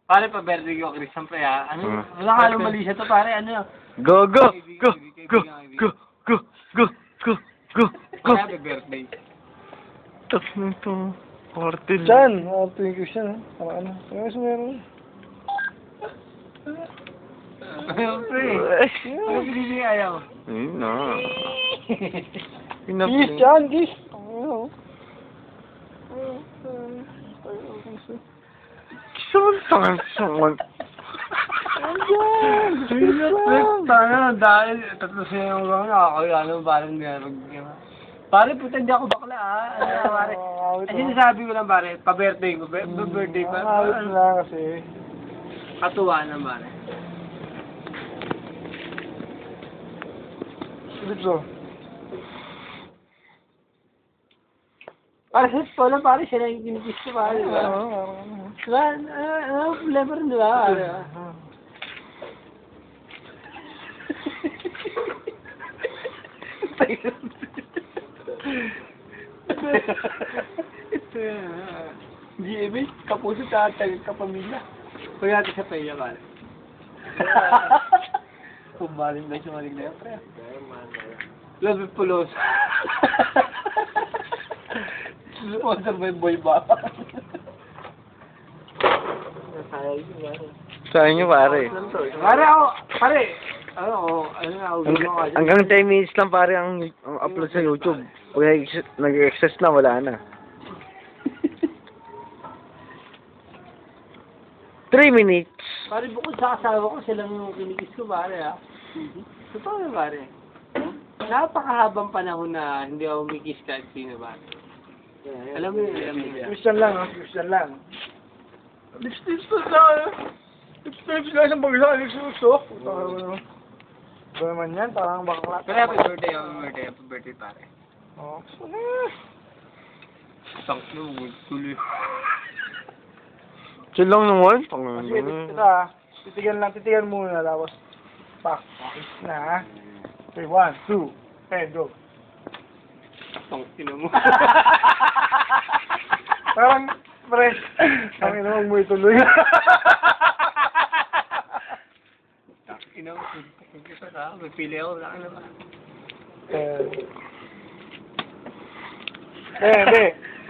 Pare, pa-birthday ko, Chris. Siyempre, ha? Ano? Wala ka nang mali siya to, pare. Ano? Go, go! Go! Go! Go! Go! Go! Go! Go! Go! Happy birthday. Tapos na ito. Party lang. Diyan, thank you siya. Ano? Ano mas meron? Siyempre. Ano pinili ayaw? Ayun na. Gis, Diyan, gis. Ano? Sangan. Dahil tatlo siya yung mga nakakaya naman parang nga. Pare, puta hindi ako bakla, ha? Ano, pare? Kasi nasabi ko lang, pare, pa-birthday ko. Pa-birthday pa. Awit na kasi. Katuwa na, pare. Dito. Pare, sa lang, pare, siya lang yung kinikis ko, pare. Diba? Ano, problema rin, diba? GMA, kapuso sa atag kapamilya. Kaya natin sa paya, pare. Pumalim na siya malig na yan, pre. Love it, pulos. Sponsor by Boy ba? Sayang nyo, pare. Pare ako, pare. Ano nga, Hanggang 10 minutes lang, pare, ang upload sa YouTube. Pag nag-excess na, wala na. 3 minutes. Pare, bukod sa asawa ko, silang yung kinikis ko, pare, ha? Totoo, pare. Napakahabang panahon na hindi ako mikis kahit sino, pare. Alam mo yun, Christian lang, ha? Christian lang. Lips lang. Lips lang isang bagay sa gusto. Ba naman yan, parang bakla. Pero happy birthday, happy birthday, pare. Oh, Thank you, tuloy. Chill lang naman. sige, dito ha. Titigan muna, tapos pak. Okay na, ha? Okay, 1, 2, and go. Tangina mo. Parang, fresh. Ang ina mo tuloy. Tangina mo. Kita ka, may pili ako, wala ka na ba? Hindi.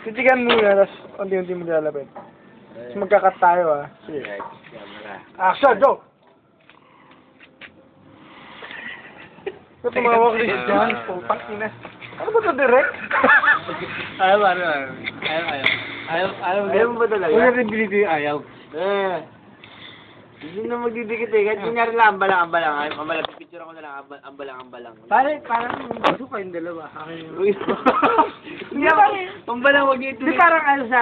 Titigan muna, tapos unti-unti mo lalapit. Tapos magkakat tayo, ha? Sige. Action, go! Ito tumawag rin dyan. Putang ina. Ano ba ito, direct? Ayaw. Ayaw mo ba talaga? Huwag natin binibigay ayaw. Hindi na magdidikit eh. Kahit kunyari lang, ambalang. Picture ako na lang, ambalang. Pare, parang gusto kayong dalawa. Hindi, ambalang wag ito. Hindi parang ano sa